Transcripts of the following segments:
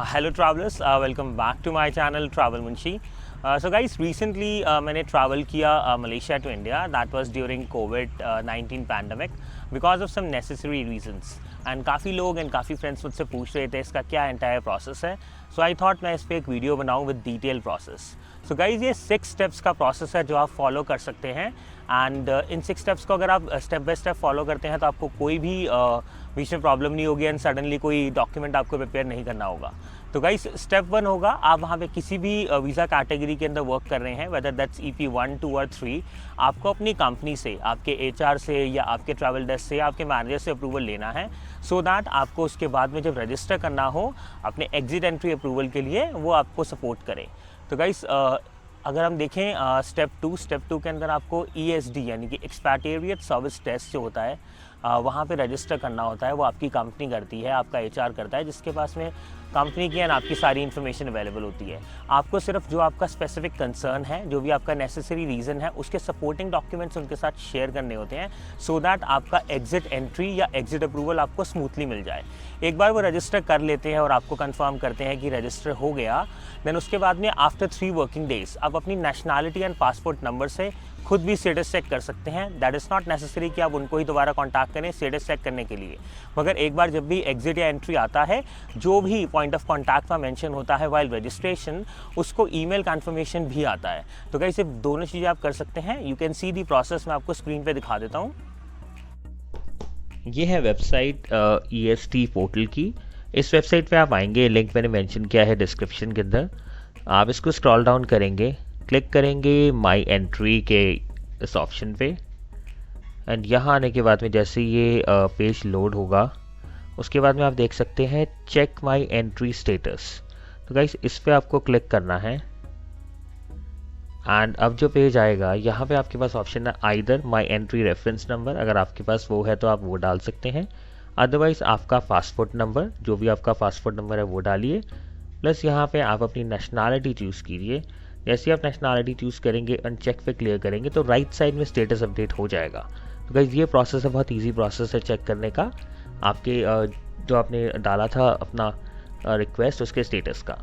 Hello travelers, welcome back to my channel Travel Munshi. So guys, recently मैंने travel किया Malaysia to India. That was during COVID-19 pandemic because of some necessary reasons. And काफ़ी लोग and काफ़ी friends मुझसे पूछ रहे थे इसका क्या entire process है. So I thought मैं इस पर एक वीडियो बनाऊँ with detailed process. So guys, ये 6 steps का process है जो आप follow कर सकते हैं. एंड इन 6 स्टेप्स को अगर आप स्टेप बाय स्टेप फॉलो करते हैं तो आपको कोई भी बीच में प्रॉब्लम नहीं होगी एंड सडनली कोई डॉक्यूमेंट आपको प्रिपेयर नहीं करना होगा. तो गाइस, स्टेप 1 होगा, आप वहाँ पे किसी भी वीज़ा कैटेगरी के अंदर वर्क कर रहे हैं, वेदर दैट्स EP 1, 2 और 3, आपको अपनी कंपनी से, आपके HR से या आपके ट्रैवल डेस्क से या आपके मैनेजर से अप्रूवल लेना है सो दैट आपको उसके बाद में जब रजिस्टर करना हो अपने एग्जिट एंट्री अप्रूवल के लिए वो आपको सपोर्ट करें. तो गाइस, अगर हम देखें स्टेप 2 के अंदर आपको ESD यानी कि एक्सपैट्रिएट सर्विस टेस्ट जो होता है वहाँ पे रजिस्टर करना होता है. वो आपकी कंपनी करती है, आपका HR करता है, जिसके पास में कंपनी की एंड आपकी सारी इन्फॉर्मेशन अवेलेबल होती है. आपको सिर्फ जो आपका स्पेसिफिक कंसर्न है, जो भी आपका नेसेसरी रीज़न है, उसके सपोर्टिंग डॉक्यूमेंट्स उनके साथ शेयर करने होते हैं सो दैट आपका एग्जिट एंट्री या एग्जिट अप्रूवल आपको स्मूथली मिल जाए. एक बार वो रजिस्टर कर लेते हैं और आपको कंफर्म करते हैं कि रजिस्टर हो गया, देन उसके बाद में आफ्टर 3 वर्किंग डेज आप अपनी नेशनैलिटी एंड पासपोर्ट नंबर से खुद भी स्टेटस चेक कर सकते हैं. दैट इज़ नॉट नेसेसरी कि आप उनको ही दोबारा कॉन्टैक्ट करें स्टेटस चेक करने के लिए, मगर एक बार जब भी एग्जिट या एंट्री आता है, जो भी पॉइंट ऑफ कॉन्टैक्ट में मेंशन होता है वाइल रजिस्ट्रेशन, उसको ईमेल कन्फर्मेशन भी आता है. तो गाइस, सिर्फ दोनों चीज़ें आप कर सकते हैं. You can see the process, मैं आपको स्क्रीन पे दिखा देता हूँ. ये है वेबसाइट EST पोर्टल की. इस वेबसाइट पे आप आएंगे, लिंक मैंने मेंशन किया है डिस्क्रिप्शन के अंदर. आप इसको स्क्रॉल डाउन करेंगे, क्लिक करेंगे माई एंट्री के इस ऑप्शन पे, एंड यहाँ आने के बाद में जैसे ये पेज लोड होगा उसके बाद में आप देख सकते हैं चेक माई एंट्री स्टेटस. तो गाइस, इस पे आपको क्लिक करना है एंड अब जो पेज आएगा यहाँ पे आपके पास ऑप्शन है either my entry reference number. अगर आपके पास वो है तो आप वो डाल सकते हैं, अदरवाइज आपका पासपोर्ट नंबर, जो भी आपका पासपोर्ट नंबर है वो डालिए, प्लस यहाँ पे आप अपनी नेशनैलिटी चूज़ कीजिए. जैसे आप नेशनैलिटी चूज़ करेंगे एंड चेक पे क्लियर करेंगे तो राइट साइड में स्टेटस अपडेट हो जाएगा. तो गाइस, ये प्रोसेस है, बहुत इजी प्रोसेस है चेक करने का आपके जो आपने डाला था अपना रिक्वेस्ट उसके स्टेटस का.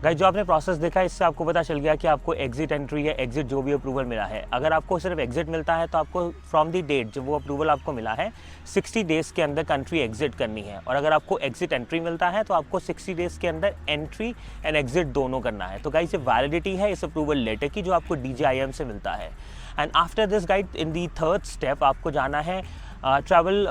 गाइस, जो आपने प्रोसेस देखा इससे आपको पता चल गया कि आपको एग्जिट एंट्री या एग्जिट जो भी अप्रूवल मिला है. अगर आपको सिर्फ एग्जिट मिलता है तो आपको फ्रॉम द डेट जब वो अप्रूवल आपको मिला है 60 डेज़ के अंदर कंट्री एग्जिट करनी है, और अगर आपको एग्जिट एंट्री मिलता है तो आपको 60 डेज़ के अंदर एंट्री एंड एग्जिट दोनों करना है. तो गाइस, ये वैलिडिटी है इस अप्रूवल लेटर की जो आपको DGIM से मिलता है. And after this guide in the 3rd step आपको जाना है ट्रैवल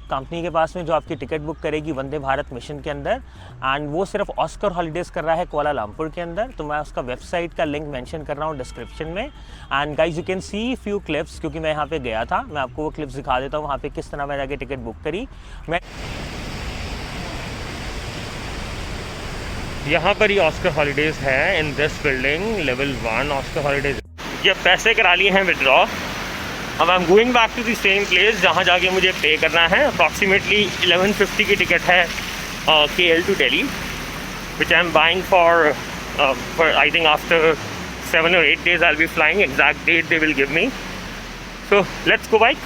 कंपनी के पास में जो आपकी टिकट बुक करेगी वंदे भारत मिशन के अंदर, एंड वो सिर्फ ऑस्कर हॉलीडेज़ कर रहा है कोलालमपुर के अंदर. तो मैं उसका वेबसाइट का लिंक मेंशन कर रहा हूँ डिस्क्रिप्शन में. And guys, you can see few clips, क्योंकि मैं यहाँ पे गया था, मैं आपको वो क्लिप्स दिखा देता हूँ वहाँ पे किस तरह मैं जाके टिकट बुक करी. मैं यहाँ पर ही ऑस्कर हॉलीडेज़ है in this building, level 1 Oscar Holidays. ये पैसे करा लिए हैं विड्रॉ. अब I am going back to the same place जहाँ जाके मुझे पे करना है. अप्रॉक्सीमेटली 1150 की टिकट है KL to Delhi, which I am buying for I think after 7 or 8 days I'll be flying. Exact date they will give me. So let's go back.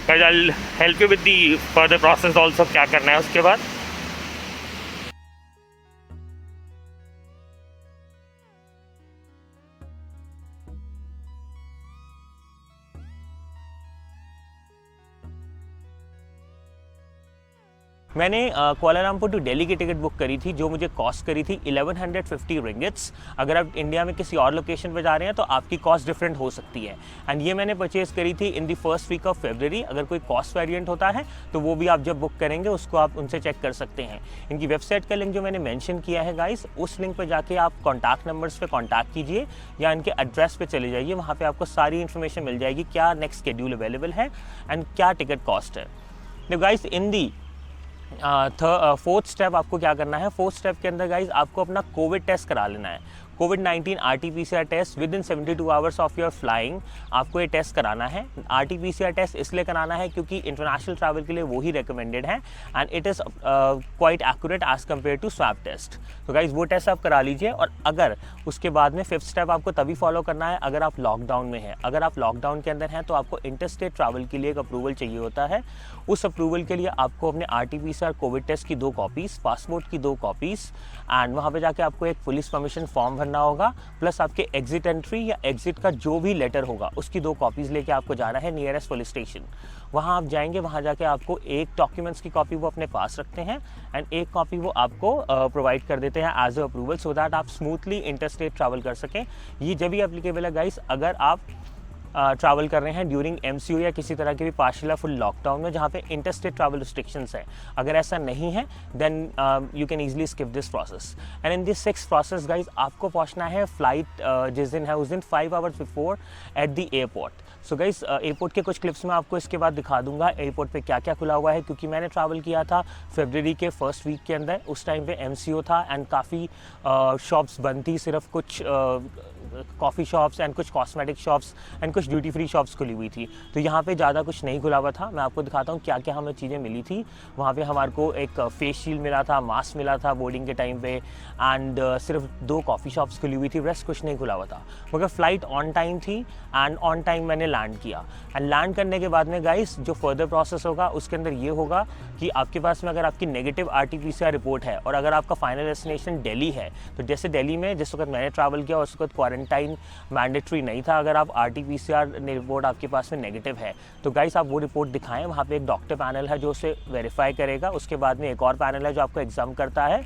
Guys, I'll help you with the further process also, क्या करना है उसके बाद. मैंने Kuala Lumpur to Delhi की ticket book करी थी जो मुझे कॉस्ट करी थी 1150 रिंगिट्स. अगर आप इंडिया में किसी और लोकेशन पे जा रहे हैं तो आपकी कॉस्ट डिफरेंट हो सकती है. एंड ये मैंने परचेज़ करी थी इन दी 1st वीक ऑफ फरवरी. अगर कोई कॉस्ट वेरिएंट होता है तो वो भी आप जब बुक करेंगे उसको आप उनसे चेक कर सकते हैं. इनकी वेबसाइट का लिंक जो मैंने मैंशन किया है गाइस, उस लिंक पर जाके आप कॉन्टैक्ट नंबर्स पर कॉन्टैक्ट कीजिए या इनके एड्रेस पर चले जाइए. वहाँ पर आपको सारी इन्फॉर्मेशन मिल जाएगी, क्या नेक्स्ट शेड्यूल अवेलेबल है एंड क्या टिकट कॉस्ट है. तो गाइस, इन दी 4th स्टेप आपको क्या करना है. 4th स्टेप के अंदर गाइज आपको अपना कोविड टेस्ट करा लेना है. कोविड-19 RT-PCR test within 72 hours of your flying आपको ये टेस्ट कराना है। RT-PCR टेस्ट इसलिए कराना है क्योंकि इंटरनेशनल ट्रैवल के लिए वो ही रिकमेंडेड है and it is quite accurate as compare to swab test. तो गाइज वो टेस्ट आप करा लीजिए। और अगर उसके बाद में 5th स्टेप आपको तभी फॉलो करना है अगर आप लॉकडाउन में हैं। अगर आप लॉकडाउन के अंदर हैं तो आपको इंटरस्टेट ट्रैवल के लिए एक अप्रूवल चाहिए होता है। उस अप्रूवल के लिए आपको अपने RT-PCR कोविड टेस्ट की 2 कॉपीज़, पासपोर्ट की 2 कॉपीज़ एंड वहाँ पे जाके आपको एक पुलिस परमिशन फॉर्म भरना होगा, प्लस आपके एग्जिट एंट्री या एग्जिट का जो भी लेटर होगा उसकी 2 कॉपीज़ लेके आपको जाना है नियरेस्ट पुलिस स्टेशन। वहाँ आप जाएंगे, वहाँ जाके आपको एक डॉक्यूमेंट्स की कॉपी वो अपने पास रखते हैं एंड एक कॉपी वो आपको प्रोवाइड कर देते हैं as a approval, so that आप स्मूथली इंटरस्टेट ट्रैवल कर सकें। ये जब भी एप्लीकेबल है गाइस अगर आप ट्रैवल कर रहे हैं ड्यूरिंग MCO या किसी तरह के भी पार्शियल या फुल लॉकडाउन में जहाँ पे इंटरस्टेट ट्रैवल रिस्ट्रिक्शंस हैं। अगर ऐसा नहीं है then you can easily skip this process. And in this 6th process guys आपको पहुँचना है फ्लाइट जिस दिन है उस दिन 5 hours before at the airport. So guys airport के कुछ क्लिप्स मैं आपको इसके बाद दिखा दूंगा एयरपोर्ट पे क्या क्या खुला हुआ है, क्योंकि मैंने ट्रैवल किया था फरवरी के फर्स्ट वीक के अंदर। उस टाइम पे MCO था एंड काफ़ी शॉप्स बंद थी, सिर्फ कुछ कॉफ़ी शॉप्स एंड कुछ कॉस्मेटिक शॉप्स एंड कुछ ड्यूटी फ्री शॉप्स खुली हुई थी। तो यहाँ पे ज़्यादा कुछ नहीं खुला हुआ था। मैं आपको दिखाता हूँ क्या क्या हमें चीज़ें मिली थी। वहाँ पे हमारे को एक फेस शील्ड मिला था, मास्क मिला था बोर्डिंग के टाइम पे एंड सिर्फ 2 कॉफ़ी शॉप्स खुली हुई थी, रेस्ट कुछ नहीं खुला हुआ था। मगर फ़्लाइट ऑन टाइम थी एंड ऑन टाइम मैंने लैंड किया। एंड लैंड करने के बाद में गाइस जो फर्दर प्रोसेस होगा उसके अंदर ये होगा कि आपके पास में अगर आपकी नेगेटिव RT-PCR रिपोर्ट है और अगर आपका फाइनल डेस्टिनेशन दिल्ली है, तो जैसे दिल्ली में जिस वक्त मैंने ट्रैवल किया उस वक्त क्वारंटाइन मैंडेटरी नहीं था। अगर आप RT-PCR रिपोर्ट आपके पास में नेगेटिव है तो गाइस आप वो रिपोर्ट दिखाएं। वहाँ पे एक डॉक्टर पैनल है जो उसे वेरीफाई करेगा। उसके बाद में एक और पैनल है जो आपको एग्जाम करता है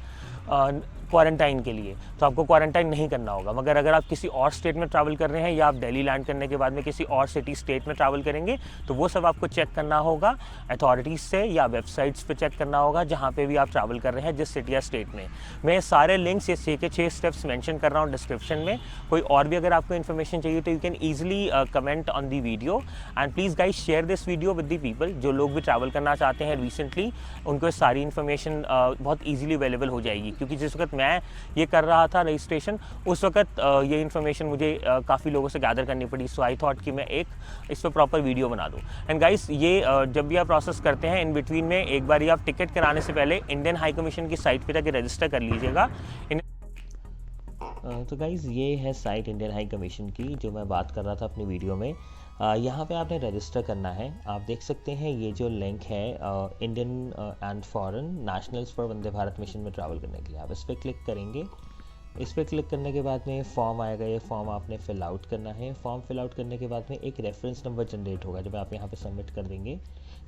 क्वारंटाइन के लिए, तो आपको क्वारंटाइन नहीं करना होगा। मगर अगर आप किसी और स्टेट में ट्रैवल कर रहे हैं या आप दिल्ली लैंड करने के बाद में किसी और सिटी स्टेट में ट्रैवल करेंगे तो वो सब आपको चेक करना होगा अथॉरिटीज़ से या वेबसाइट्स पे चेक करना होगा जहाँ पे भी आप ट्रैवल कर रहे हैं जिस सिटी या स्टेट में। मैं सारे लिंक्स ये 6 के 6 स्टेप्स मेंशन कर रहा हूँ डिस्क्रिप्शन में। कोई और भी अगर आपको इन्फॉर्मेशन चाहिए तो you can easily comment on the video and please guys share this video with the people. जो लोग भी ट्रैवल करना चाहते हैं रिसेंटली उनको सारी इन्फॉर्मेशन बहुत ईजिली अवेलेबल हो जाएगी, क्योंकि जिस वक्त मैं ये कर रहा था रजिस्ट्रेशन उस वक्त ये इन्फॉर्मेशन मुझे काफ़ी लोगों से गैदर करनी पड़ी। सो आई थॉट कि मैं एक इस पर प्रॉपर वीडियो बना दूं। एंड गाइस ये जब भी आप प्रोसेस करते हैं इन बिटवीन में एक बार आप टिकट कराने से पहले इंडियन हाई कमीशन की साइट पे जाके रजिस्टर कर लीजिएगा। तो गाइज़ ये है साइट इंडियन हाई कमीशन की जो मैं बात कर रहा था अपनी वीडियो में। यहाँ पे आपने रजिस्टर करना है। आप देख सकते हैं ये जो लिंक है Indian and foreign nationals for Vande Bharat mission में ट्रैवल करने के लिए, आप इस पर क्लिक करेंगे। इस पर क्लिक करने के बाद में फॉर्म आएगा, ये फॉर्म आपने फिल आउट करना है। फॉर्म फिल आउट करने के बाद में एक रेफरेंस नंबर जनरेट होगा जब आप यहाँ पे सबमिट कर देंगे।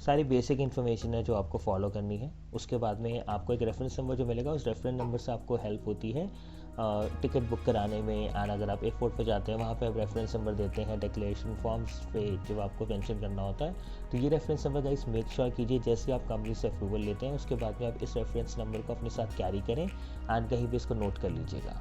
सारी बेसिक इन्फॉर्मेशन है जो आपको फॉलो करनी है। उसके बाद में आपको एक रेफरेंस नंबर जो मिलेगा उस रेफरेंस नंबर से आपको हेल्प होती है टिकट बुक कराने में। एंड अगर आप एयरपोर्ट पर जाते हैं वहाँ पे आप रेफरेंस नंबर देते हैं डिक्लेरेशन फॉर्म्स पे जब आपको मेंशन करना होता है। तो ये reference number guys make sure कीजिए जैसे आप कंपनी से अप्रूवल लेते हैं उसके बाद में आप इस रेफरेंस नंबर को अपने साथ कैरी करें एंड कहीं भी इसको नोट कर लीजिएगा।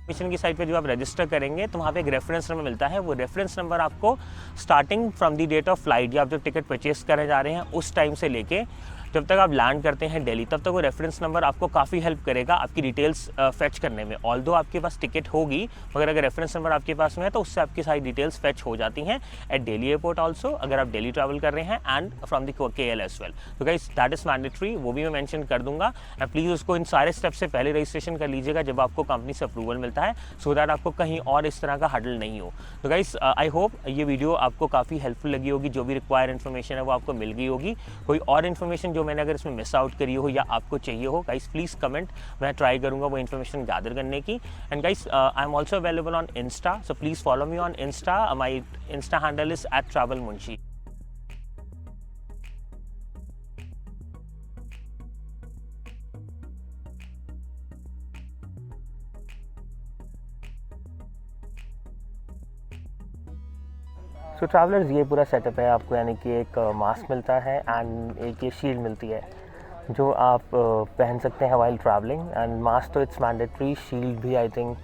मिशन की साइट पे जब आप रजिस्टर करेंगे तो वहाँ पे एक रेफरेंस नंबर मिलता है। वो रेफरेंस नंबर आपको starting from the date of flight या आप जब टिकट परचेस करने जा रहे हैं उस टाइम से लेके जब तक आप लैंड करते हैं दिल्ली तब तक वो रेफरेंस नंबर आपको काफ़ी हेल्प करेगा आपकी डिटेल्स फेच करने में। ऑल्दो आपके पास टिकट होगी मगर अगर रेफरेंस नंबर आपके पास में है तो उससे आपकी सारी डिटेल्स फेच हो जाती हैं एट दिल्ली एयरपोर्ट ऑल्सो, अगर आप दिल्ली ट्रैवल कर रहे हैं and from the KL as well. तो गाइस दैट इज़ मैंडेटरी, वो भी मैं मेंशन कर दूंगा। एंड प्लीज़ उसको इन सारे स्टेप्स से पहले रजिस्ट्रेशन कर लीजिएगा जब आपको कंपनी से अप्रूवल मिलता है, सो दैट आपको कहीं और इस तरह का हडल नहीं हो। तो गाइस आई होप ये वीडियो आपको काफ़ी हेल्पफुल लगी होगी। जो भी रिक्वायर्ड इन्फॉर्मेशन है वो आपको मिल गई होगी। कोई और इन्फॉर्मेशन जो मैंने अगर इसमें मिस आउट करी हो या आपको चाहिए हो गाइस प्लीज़ कमेंट, मैं ट्राई करूंगा वो इन्फॉर्मेशन गैदर करने की। And guys I am also available on Insta, so please follow me on Insta. My Insta handle is @travelmunshi। So travellers ये पूरा सेटअप है आपको, यानी कि एक मास्क मिलता है एंड एक ये शील्ड मिलती है जो आप पहन सकते हैं वाइल ट्रैवलिंग। एंड मास्क तो इट्स मैंडेटरी, शील्ड भी आई थिंक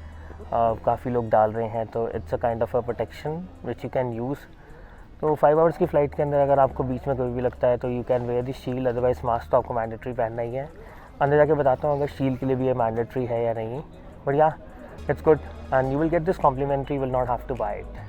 काफ़ी लोग डाल रहे हैं, तो it's a kind of a protection which you can use. तो 5 आवर्स की फ़्लाइट के अंदर अगर आपको बीच में कोई भी लगता है तो you can wear the shield, otherwise mask तो आपको मैंडेटरी पहनना ही है। अंदर जाके बताता हूँ अगर शील्ड के लिए भी ये मैंडेटरी है या नहीं, बट या it's good and you will get this complimentary, will not have to buy it.